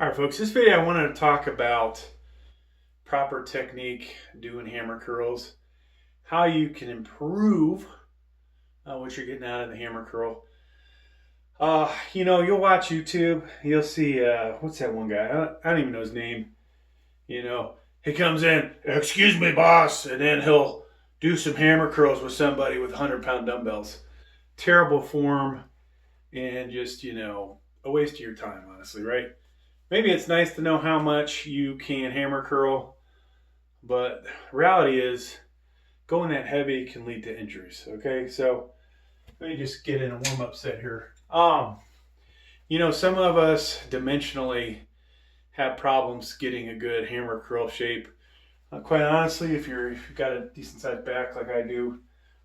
All right, folks, this video I wanted to talk about proper technique doing hammer curls, how you can improve what you're getting out of the hammer curl. You'll watch YouTube, you'll see, what's that one guy? I don't even know his name. He comes in, excuse me, boss, and then he'll do some hammer curls with somebody with 100-pound dumbbells. Terrible form and just, a waste of your time, honestly, right? Maybe it's nice to know how much you can hammer curl, but reality is going that heavy can lead to injuries. Okay, so let me just get in a warm up set here. Some of us dimensionally have problems getting a good hammer curl shape. Quite honestly, if you've got a decent sized back like I do,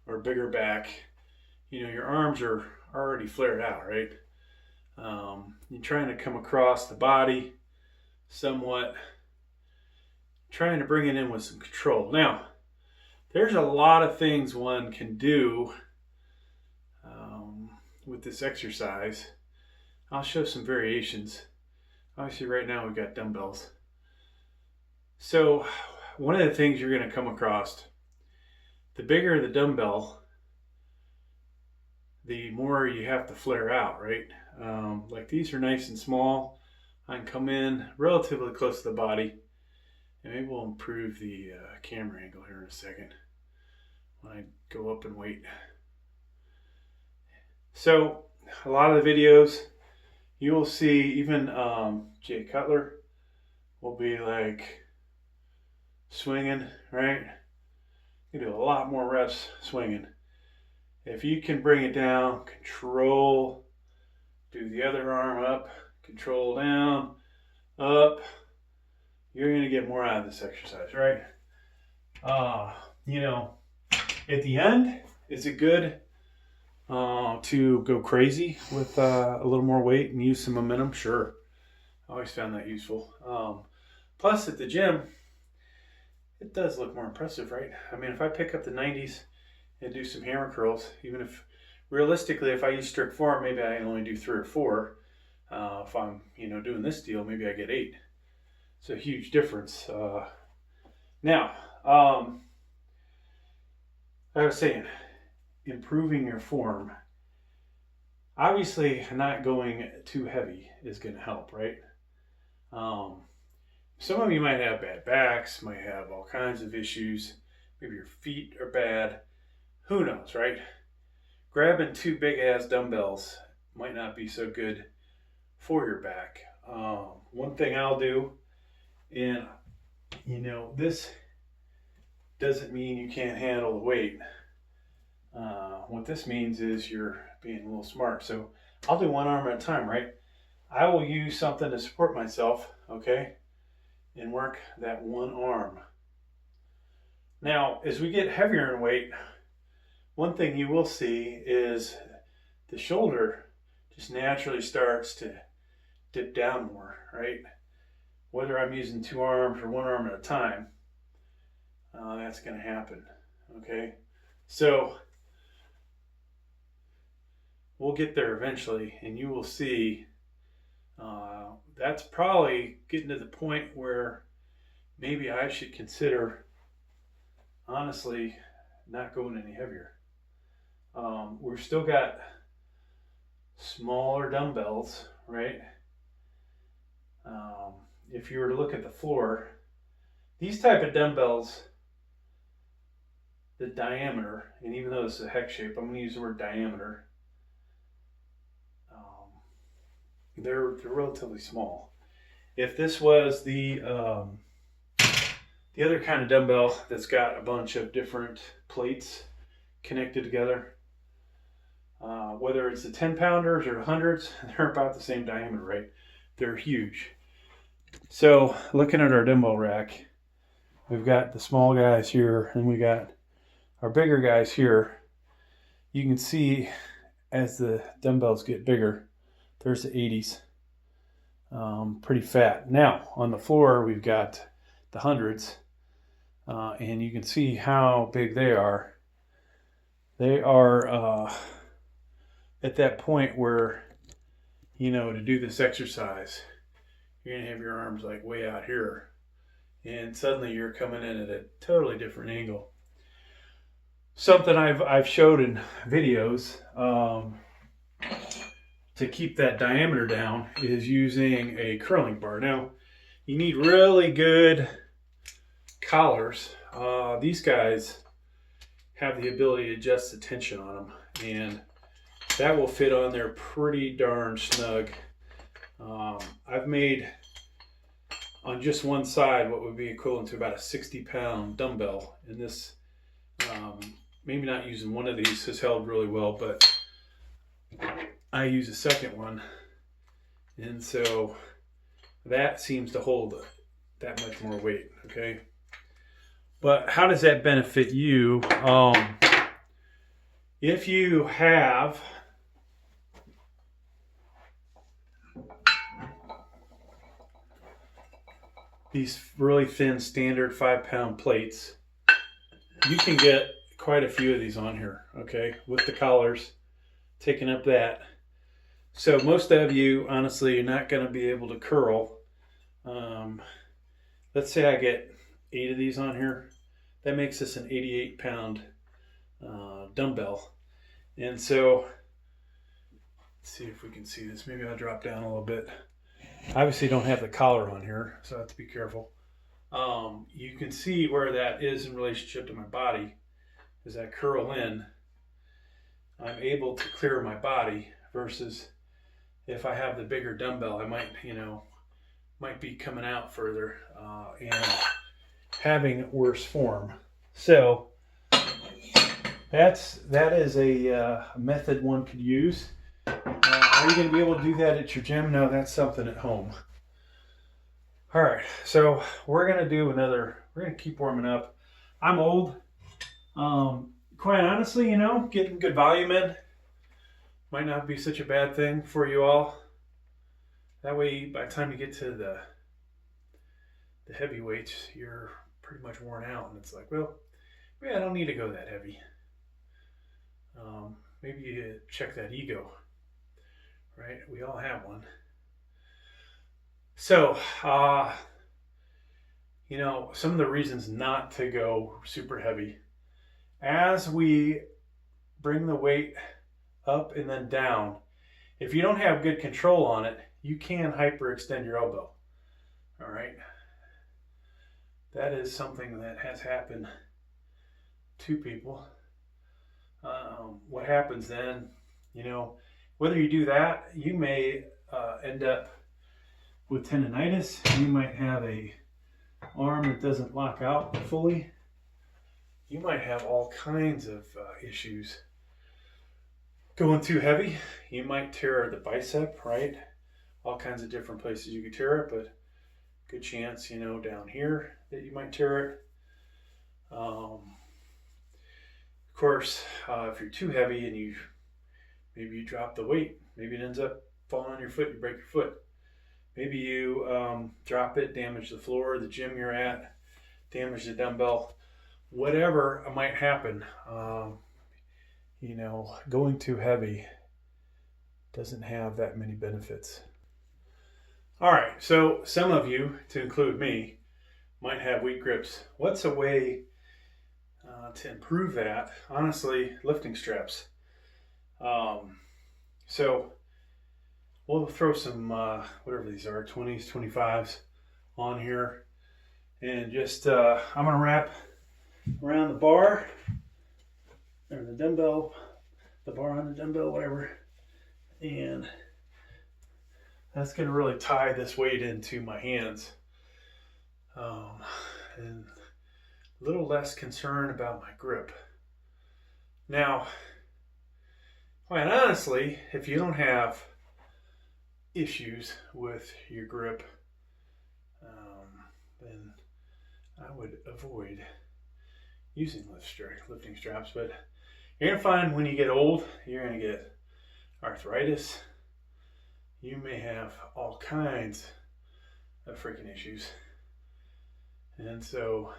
or a bigger back, your arms are already flared out, right? You're trying to come across the body somewhat, trying to bring it in with some control. Now, there's a lot of things one can do with this exercise. I'll show some variations. Obviously, right now we've got dumbbells. So, one of the things you're going to come across, the bigger the dumbbell, the more you have to flare out, right? Like these are nice and small. I can come in relatively close to the body, and maybe we'll improve the camera angle here in a second when I go up and wait. So a lot of the videos you will see, even Jay Cutler will be like swinging, right? You do a lot more reps swinging. If you can bring it down, control, do the other arm up, control down, up, you're going to get more out of this exercise, right? At the end, is it good to go crazy with a little more weight and use some momentum? Sure. I always found that useful. Plus, at the gym, it does look more impressive, right? I mean, if I pick up the 90s and do some hammer curls, even if realistically, if I use strict form, maybe I only do 3 or 4. If I'm, doing this deal, maybe I get 8. It's a huge difference. Now, I was saying, improving your form. Obviously, not going too heavy is going to help, right? Some of you might have bad backs, might have all kinds of issues. Maybe your feet are bad. Who knows, right? Grabbing 2 big ass dumbbells might not be so good for your back. One thing I'll do, and this doesn't mean you can't handle the weight. What this means is you're being a little smart. So I'll do one arm at a time, right? I will use something to support myself, okay, and work that one arm. Now, as we get heavier in weight, one thing you will see is the shoulder just naturally starts to dip down more, right? Whether I'm using 2 arms or 1 arm at a time, that's going to happen, okay? So we'll get there eventually, and you will see that's probably getting to the point where maybe I should consider, honestly, not going any heavier. We've still got smaller dumbbells, right? If you were to look at the floor, these type of dumbbells, the diameter, and even though this is a hex shape, I'm going to use the word diameter. They're relatively small. If this was the other kind of dumbbell that's got a bunch of different plates connected together, whether it's the 10 pounders or 100s, they're about the same diameter, right? They're huge. So looking at our dumbbell rack, we've got the small guys here and we got our bigger guys here. You can see as the dumbbells get bigger, there's the 80s, pretty fat. Now on the floor, we've got the 100s, and you can see how big they are. They are at that point where, to do this exercise, you're gonna have your arms like way out here, and suddenly you're coming in at a totally different angle. Something I've showed in videos to keep that diameter down is using a curling bar. Now, you need really good collars. These guys have the ability to adjust the tension on them, and that will fit on there pretty darn snug. I've made on just one side what would be equivalent to about a 60-pound dumbbell, and this maybe not using one of these has held really well, but I use a second one, and so that seems to hold that much more weight. Okay, but how does that benefit you? If you have these really thin standard 5-pound plates, you can get quite a few of these on here, okay, with the collars taking up that. So most of you, honestly, you're not going to be able to curl. Let's say I get 8 of these on here. That makes this an 88-pound dumbbell. And so, let's see if we can see this. Maybe I'll drop down a little bit. Obviously don't have the collar on here, so I have to be careful. You can see where that is in relationship to my body. As I curl in, I'm able to clear my body, versus if I have the bigger dumbbell, I might be coming out further and having worse form. So that is a method one could use. Are you going to be able to do that at your gym? No, that's something at home. All right, so we're going to keep warming up. I'm old. Quite honestly, getting good volume in might not be such a bad thing for you all. That way, by the time you get to the heavy weights, you're pretty much worn out, and it's like, well, maybe I don't need to go that heavy. Maybe you check that ego, right? We all have one. So, some of the reasons not to go super heavy. As we bring the weight up and then down, if you don't have good control on it, you can hyperextend your elbow. All right. That is something that has happened to people. What happens then, whether you do that, you may end up with tendonitis. You might have a arm that doesn't lock out fully. You might have all kinds of issues. Going too heavy, you might tear the bicep, right? All kinds of different places you could tear it, but good chance, down here that you might tear it. Of course, if you're too heavy and maybe you drop the weight, maybe it ends up falling on your foot, you break your foot. Maybe you drop it, damage the floor, the gym you're at, damage the dumbbell, whatever might happen. Going too heavy doesn't have that many benefits. All right, so some of you, to include me, might have weak grips. What's a way to improve that? Honestly, lifting straps. So we'll throw some, whatever these are, 20s, 25s on here. And just, I'm going to wrap around the bar, or the dumbbell, the bar on the dumbbell, whatever. And that's going to really tie this weight into my hands. And a little less concern about my grip. Now, quite honestly, if you don't have issues with your grip, then I would avoid using lifting straps. But you're going to find when you get old, you're going to get arthritis. You may have all kinds of freaking issues. And so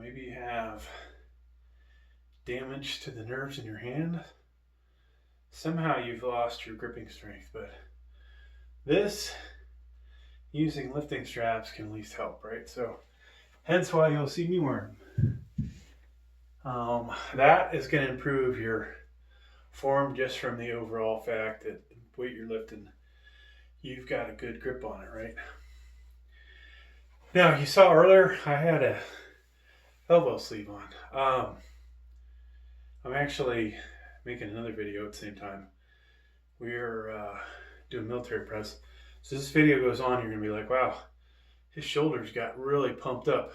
maybe you have damage to the nerves in your hand. Somehow you've lost your gripping strength. But this using lifting straps can at least help, right? So hence why you'll see me wear them. That is going to improve your form just from the overall fact that the weight you're lifting, you've got a good grip on it, right? Now, you saw earlier I had a elbow sleeve on. I'm actually making another video at the same time. We're doing military press. So this video goes on, you're going to be like, wow, his shoulders got really pumped up.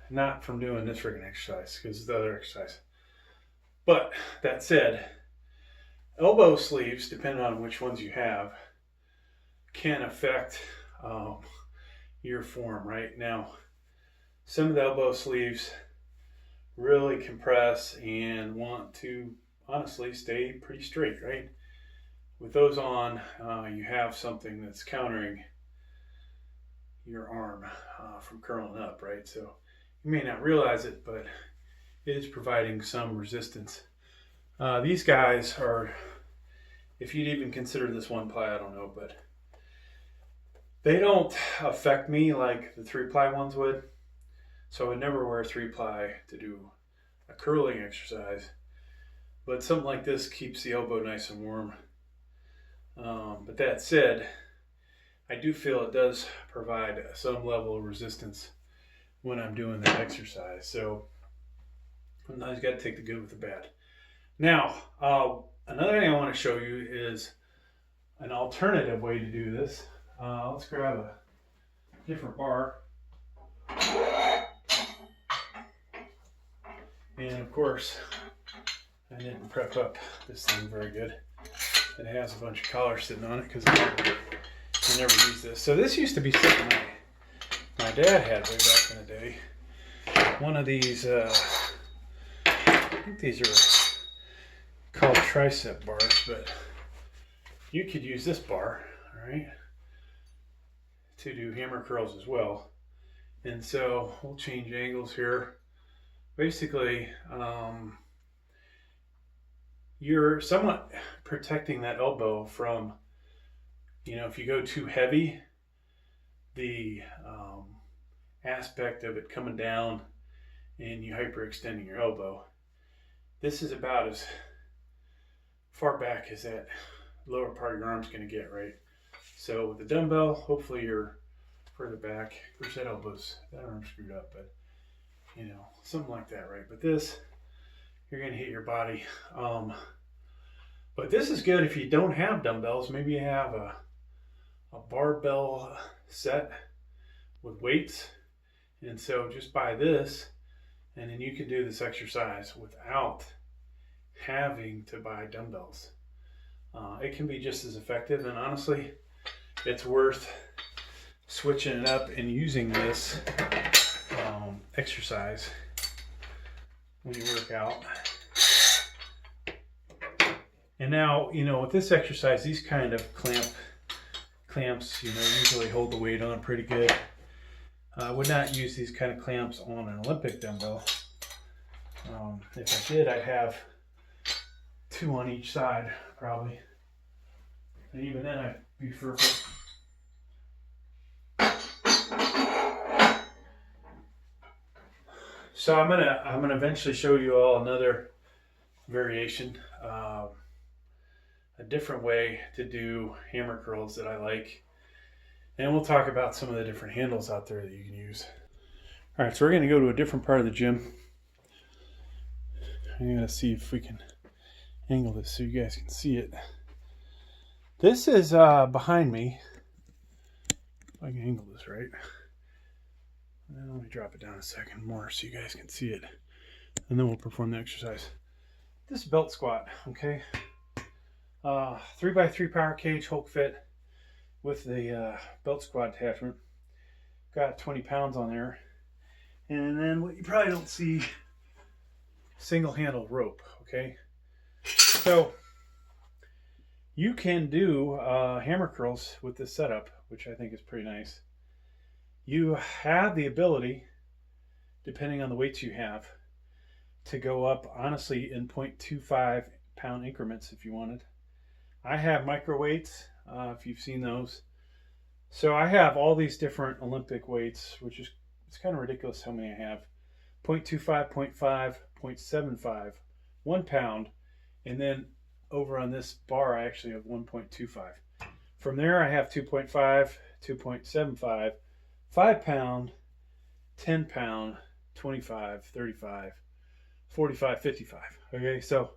Not from doing this friggin' exercise, because it's the other exercise. But that said, elbow sleeves, depending on which ones you have, can affect your form, right? Now, some of the elbow sleeves really compress and want to honestly stay pretty straight, right? With those on, you have something that's countering your arm from curling up, right? So you may not realize it, but it is providing some resistance. These guys are, if you'd even consider this one ply, I don't know, but they don't affect me like the 3-ply ones would. So I would never wear 3-ply to do a curling exercise. But something like this keeps the elbow nice and warm. But that said, I do feel it does provide some level of resistance when I'm doing that exercise. So sometimes you got to take the good with the bad. Now, another thing I want to show you is an alternative way to do this. Let's grab a different bar. And of course, I didn't prep up this thing very good. It has a bunch of collars sitting on it because I never used this. So this used to be something my dad had way back in the day. One of these, I think these are called tricep bars, but you could use this bar, all right, to do hammer curls as well. And so we'll change angles here. Basically, you're somewhat protecting that elbow from, if you go too heavy, the aspect of it coming down and you hyperextending your elbow. This is about as far back as that lower part of your arm's going to get, right? So with the dumbbell, hopefully you're further back. Of course, that arm's screwed up, but something like that, right? But this, you're going to hit your body. But this is good if you don't have dumbbells. Maybe you have a barbell set with weights. And so just buy this, and then you can do this exercise without having to buy dumbbells. It can be just as effective, and honestly, it's worth switching it up and using this exercise when you work out. And now, with this exercise, these kind of clamps, usually hold the weight on pretty good. I would not use these kind of clamps on an Olympic dumbbell. If I did, I'd have 2 on each side, probably. And even then, I'd be perfect. So I'm gonna eventually show you all another variation, a different way to do hammer curls that I like, and we'll talk about some of the different handles out there that you can use. All right, so we're gonna go to a different part of the gym. I'm gonna see if we can angle this so you guys can see it. This is behind me. If I can angle this right. Let me drop it down a second more so you guys can see it, and then we'll perform the exercise. This belt squat, okay? 3x3 power cage, Hulk fit with the belt squat attachment. Got 20 pounds on there. And then what you probably don't see, single handle rope, okay? So you can do hammer curls with this setup, which I think is pretty nice. You have the ability, depending on the weights you have, to go up, honestly, in 0.25 pound increments if you wanted. I have micro weights, if you've seen those. So I have all these different Olympic weights, which is, it's kind of ridiculous how many I have. 0.25, 0.5, 0.75, 1 pound. And then over on this bar, I actually have 1.25. From there, I have 2.5, 2.75, 5 pound, 10 pound, 25, 35, 45, 55. Okay, so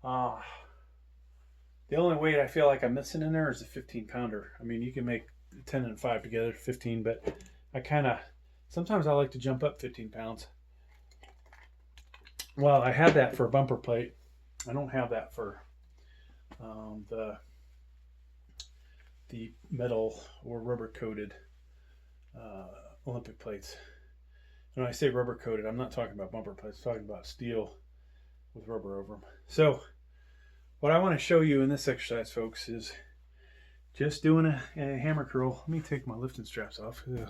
the only weight I feel like I'm missing in there is a 15 pounder. I mean, you can make 10 and 5 together, 15, but sometimes I like to jump up 15 pounds. Well, I had that for a bumper plate. I don't have that for the metal or rubber coated Olympic plates. And when I say rubber coated, I'm not talking about bumper plates. I'm talking about steel with rubber over them. So what I want to show you in this exercise, folks, is just doing a hammer curl. Let me take my lifting straps off. Kind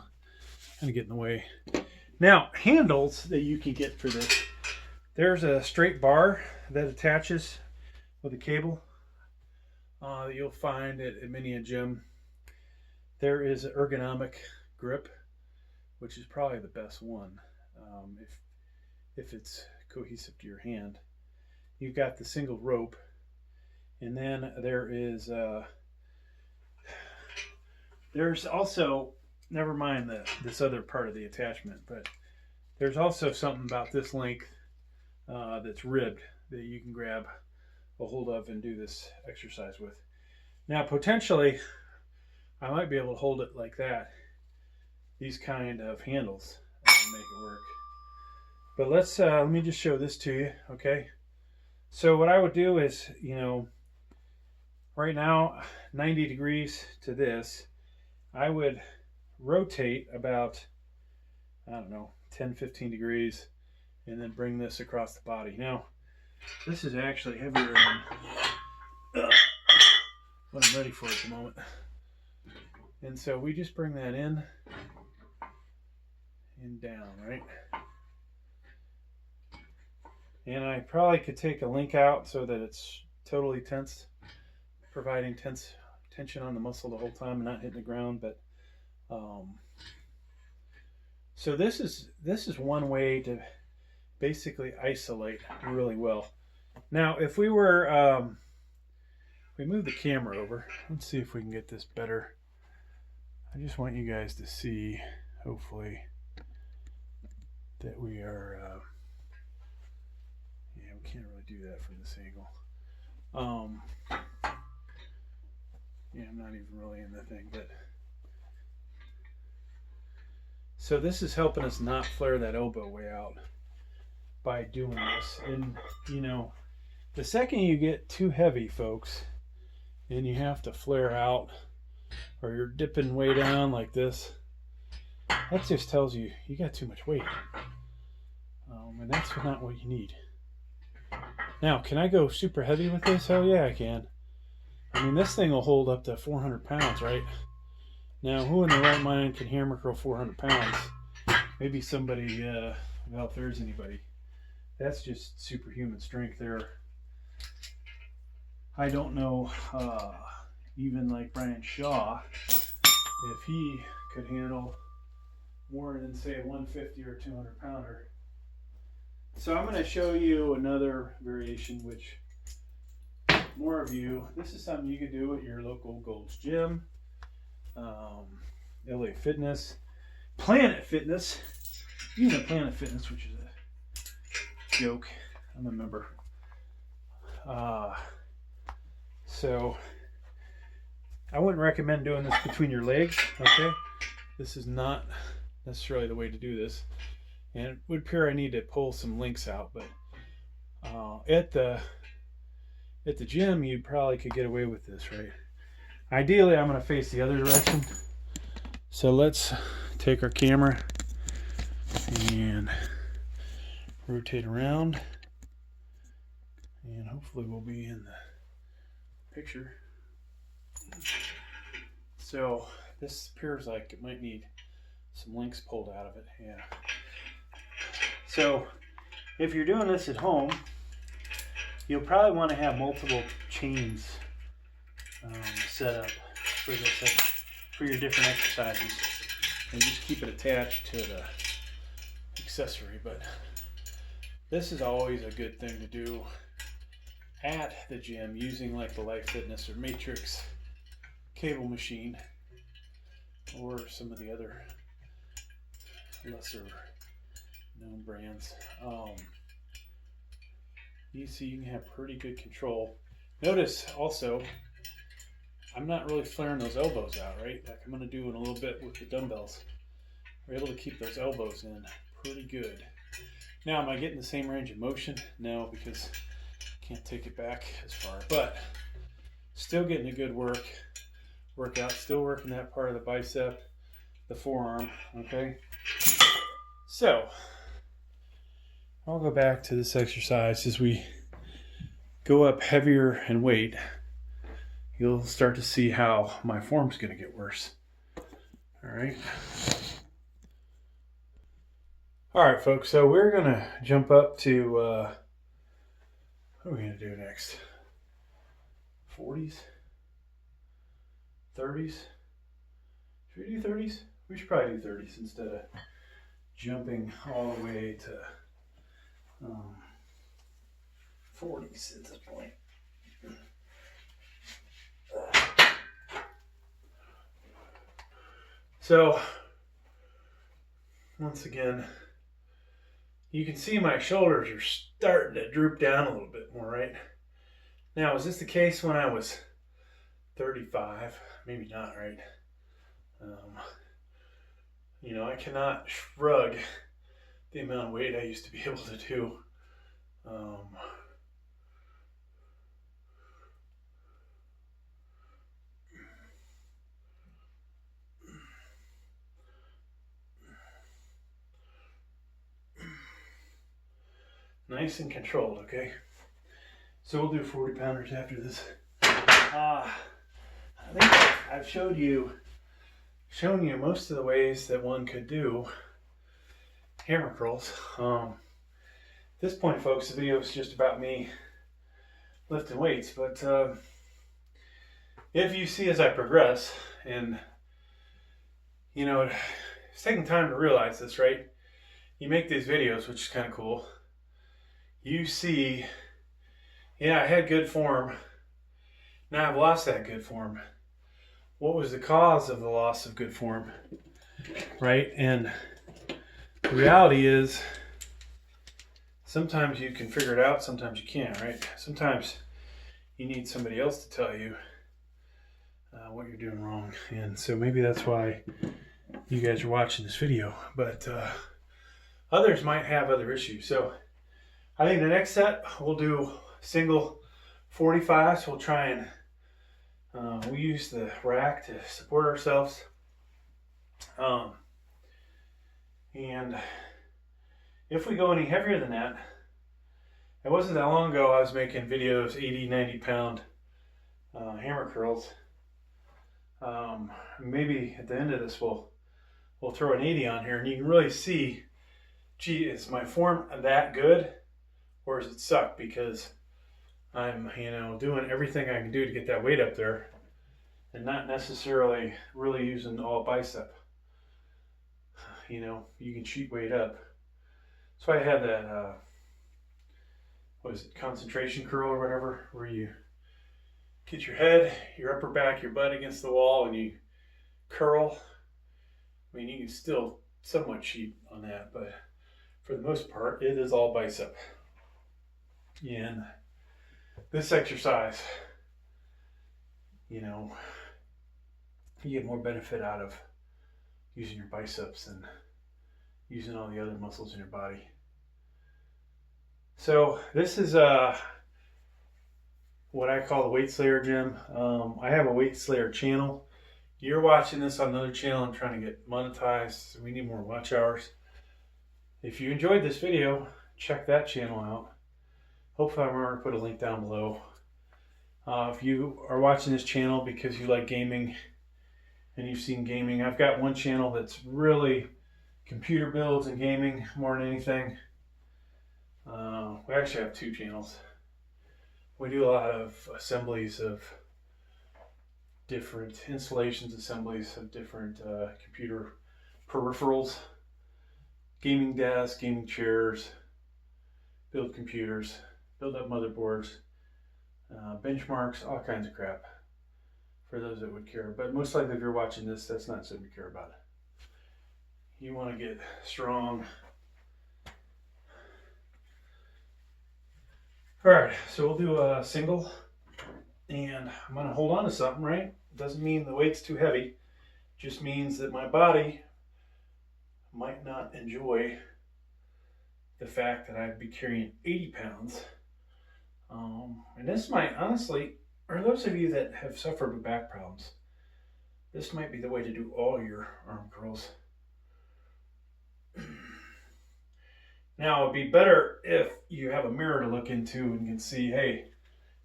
of get in the way. Now, handles that you can get for this. There's a straight bar that attaches with a cable that you'll find at many a gym. There is an ergonomic grip, which is probably the best one if it's cohesive to your hand. You've got the single rope, and then there's also, never mind this other part of the attachment, but there's also something about this length that's ribbed that you can grab a hold of and do this exercise with. Now, potentially, I might be able to hold it like that. These kind of handles make it work. But let me just show this to you, okay? So what I would do is, right now, 90 degrees to this, I would rotate about, 10, 15 degrees, and then bring this across the body. Now, this is actually heavier than what I'm ready for at the moment. And so we just bring that in and down, right? And I probably could take a link out so that it's totally tense, providing tension on the muscle the whole time and not hitting the ground. But so this is one way to basically isolate really well. Now, if we were, we move the camera over, let's see if we can get this better. I just want you guys to see, hopefully, that we are, yeah, we can't really do that from this angle. Yeah, I'm not even really in the thing, but. So this is helping us not flare that elbow way out by doing this. And, the second you get too heavy, folks, and you have to flare out, or you're dipping way down like this, that just tells you you got too much weight. And that's not what you need. Now, can I go super heavy with this? Hell yeah, I can. I mean, this thing will hold up to 400 pounds, right? Now, who in their right mind can hammer curl 400 pounds? Maybe somebody, well, if there's anybody. That's just superhuman strength there. I don't know, even like Brian Shaw, if he could handle more than, say, a 150 or 200 pounder. So I'm going to show you another variation, which more of you, this is something you can do at your local Gold's Gym, LA Fitness, Planet Fitness, even a Planet Fitness, which is a joke. I'm a member. So I wouldn't recommend doing this between your legs, okay? This is not necessarily the way to do this. And it would appear I need to pull some links out, but at the gym, you probably could get away with this, right? Ideally, I'm going to face the other direction. So let's take our camera and rotate around, and hopefully we'll be in the picture. So this appears like it might need some links pulled out of it. Yeah. So if you're doing this at home, you'll probably want to have multiple chains set up for for your different exercises and just keep it attached to the accessory. But this is always a good thing to do at the gym using like the Life Fitness or Matrix cable machine or some of the other lesser known brands. You see you can have pretty good control. Notice also I'm not really flaring those elbows out, right? Like I'm going to do in a little bit with the dumbbells. We're able to keep those elbows in pretty good. Now, am I getting the same range of motion? No, because I can't take it back as far. But still getting a good workout. Still working that part of the bicep, the forearm, okay? So, I'll go back to this exercise as we go up heavier in weight. You'll start to see how my form's going to get worse. All right. All right, folks. So we're going to jump up to, what are we going to do next? 40s? 30s? Should we do 30s? We should probably do 30s instead of jumping all the way to 40s at this point. So, once again, you can see my shoulders are starting to droop down a little bit more, right? Now, was this the case when I was 35? Maybe not, right? I cannot shrug the amount of weight I used to be able to do. Nice and controlled, okay? So we'll do 40 pounders after this. I think I've shown you most of the ways that one could do hammer curls. At this point, folks, the video is just about me lifting weights, but if you see as I progress, and it's taking time to realize this, right? You make these videos, which is kind of cool. You see, yeah, I had good form. Now I've lost that good form. What was the cause of the loss of good form, right? And the reality is, sometimes you can figure it out, sometimes you can't, right? Sometimes you need somebody else to tell you what you're doing wrong. And so maybe that's why you guys are watching this video. But others might have other issues. So I think the next set, we'll do single 45s. We'll try and we use the rack to support ourselves. And if we go any heavier than that, it wasn't that long ago I was making videos 80, 90 pound hammer curls. Maybe at the end of this we'll throw an 80 on here and you can really see, gee, is my form that good or does it suck because I'm doing everything I can do to get that weight up there and not necessarily really using all bicep. You can cheat weight up. That's why I have that concentration curl or whatever, where you get your head, your upper back, your butt against the wall and you curl. I mean, you can still somewhat cheat on that, but for the most part, it is all bicep. And this exercise, you get more benefit out of using your biceps than using all the other muscles in your body. So this is what I call the Weight Slayer gym. I have a Weight Slayer channel. You're watching this on another channel. I'm trying to get monetized. We need more watch hours. If you enjoyed this video, check that channel out. Hopefully I remember to put a link down below. If you are watching this channel because you like gaming and you've seen gaming, I've got one channel that's really computer builds and gaming more than anything. We actually have two channels. We do a lot of assemblies of different installations, assemblies of different computer peripherals, gaming desks, gaming chairs, build computers, build up motherboards, benchmarks, all kinds of crap for those that would care. But most likely if you're watching this, that's not something you care about. You want to get strong. All right, so we'll do a single, and I'm going to hold on to something, right? Doesn't mean the weight's too heavy. Just means that my body might not enjoy the fact that I'd be carrying 80 pounds. And this might, honestly, or those of you that have suffered with back problems, this might be the way to do all your arm curls. Now, it'd be better if you have a mirror to look into and can see, hey,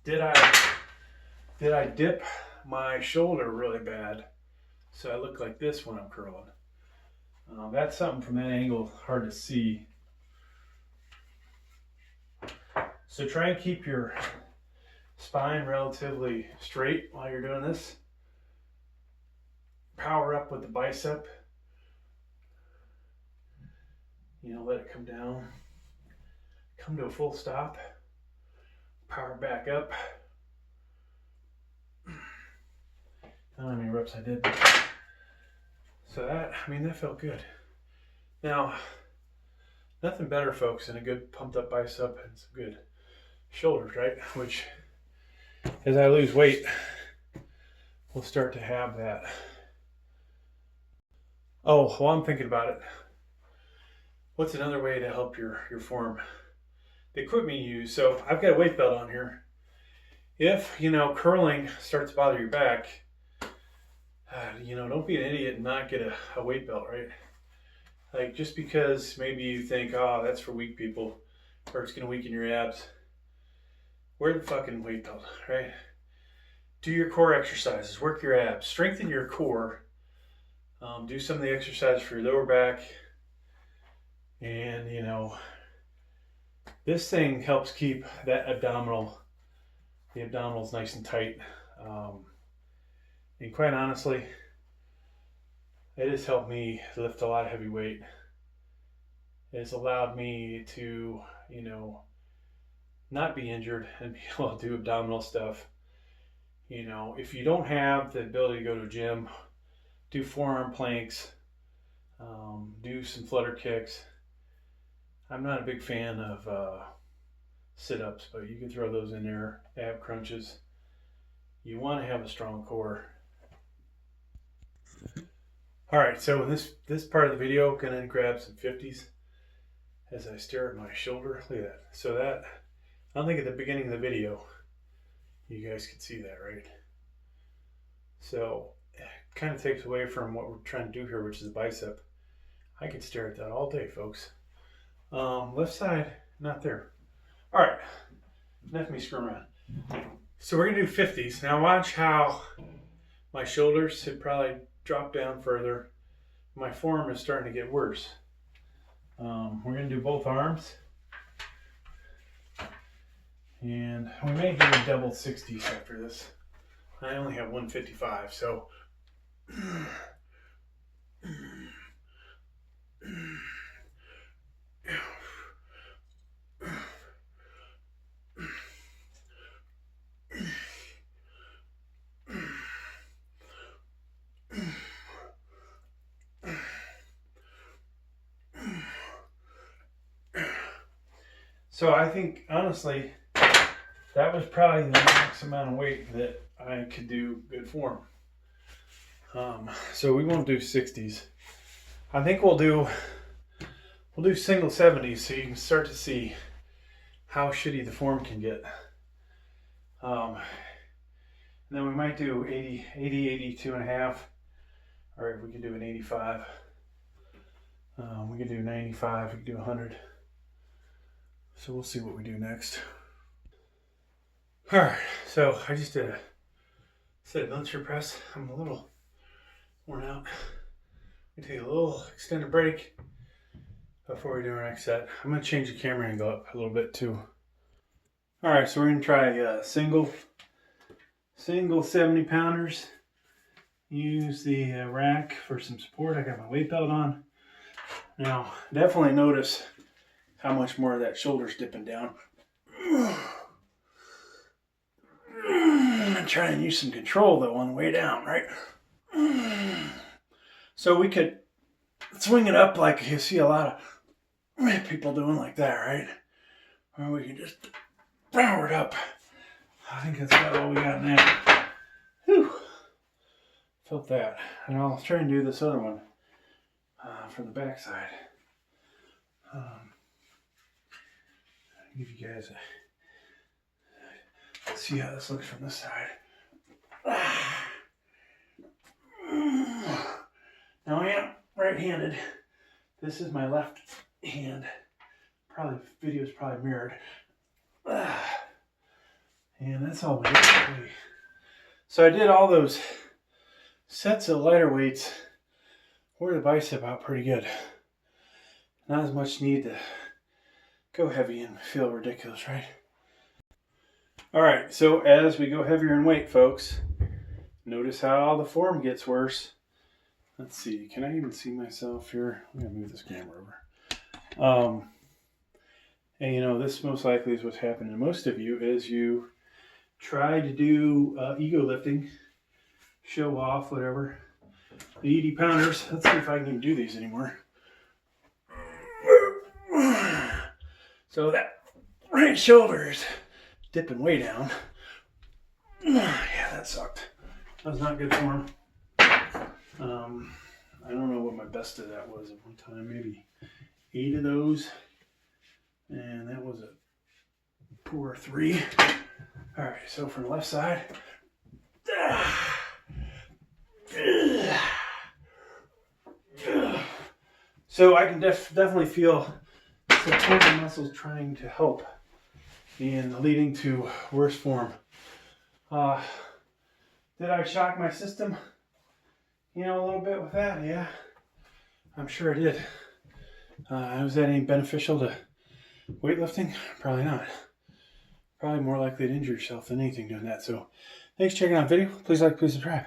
did I dip my shoulder really bad so I look like this when I'm curling? That's something from that angle hard to see. So try and keep your spine relatively straight while you're doing this. Power up with the bicep. You know, let it come down. Come to a full stop. Power back up. I don't know how many reps I did. So that, I mean, that felt good. Now, nothing better, folks, than a good pumped up bicep and some good shoulders, right? Which, as I lose weight, we'll start to have that. Oh, while I'm thinking about it, what's another way to help your form? The equipment you use. So I've got a weight belt on here. If, curling starts to bother your back, don't be an idiot and not get a weight belt, right? Like, just because maybe you think, oh, that's for weak people, or it's going to weaken your abs, wear the fucking weight belt, right? Do your core exercises, work your abs, strengthen your core, do some of the exercises for your lower back, and, this thing helps keep the abdominals nice and tight. And quite honestly, it has helped me lift a lot of heavy weight. It's allowed me to, not be injured and be able to do abdominal stuff. If you don't have the ability to go to a gym, do forearm planks, do some flutter kicks. I'm not a big fan of sit-ups, but you can throw those in there. Ab crunches. You want to have a strong core. All right, so in this part of the video, I'm gonna grab some 50s as I stare at my shoulder. Look at that. So that, I don't think at the beginning of the video, you guys can see that, right? So it kind of takes away from what we're trying to do here, which is the bicep. I could stare at that all day, folks. Left side, not there. All right, enough of me screwing around. So we're gonna do 50s. Now watch how my shoulders had probably dropped down further. My form is starting to get worse. We're gonna do both arms. And we may do a double 60s after this. I only have 155, so. So I think, honestly, that was probably the max amount of weight that I could do good form. So we won't do 60s. I think we'll do single 70s so you can start to see how shitty the form can get. And then we might do 80, 82 and a half. Or if we could do an 85. We could do 95, we could do 100. So we'll see what we do next. All right, so I just did a set military press. I'm a little worn out. We take a little extended break before we do our next set. I'm gonna change the camera angle up a little bit too. All right, so we're gonna try single 70 pounders. use the rack for some support. I got my weight belt on. Now, definitely notice how much more of that shoulder's dipping down. I'm trying to use some control though on the way down, right? So we could swing it up like you see a lot of people doing like that, right? Or we can just power it up. I think that's about all we got now. Whew. Felt that. And I'll try and do this other one from the back side. Give you guys let's see how this looks from this side. Now I am right-handed. This is my left hand. Probably video's probably mirrored. And that's all we did. So I did all those sets of lighter weights. Wore the bicep out pretty good. Not as much need to go heavy and feel ridiculous, right? All right, so as we go heavier in weight, folks, notice how the form gets worse. Let's see, can I even see myself here? I'm gonna move this camera over. And you know, this most likely is what's happening to most of you is you try to do ego lifting, show off, whatever. The 80 pounders, let's see if I can even do these anymore. So that right shoulder is dipping way down. Yeah, that sucked. That was not good form. I don't know what my best of that was at one time, maybe 8 of those. And that was a poor 3. All right, so from the left side. So I can definitely feel supporting muscles trying to help and leading to worse form. Did I shock my system? You know, a little bit with that, yeah. I'm sure I did. Was that any beneficial to weightlifting? Probably not. Probably more likely to injure yourself than anything doing that. So thanks for checking out the video. Please like, please subscribe.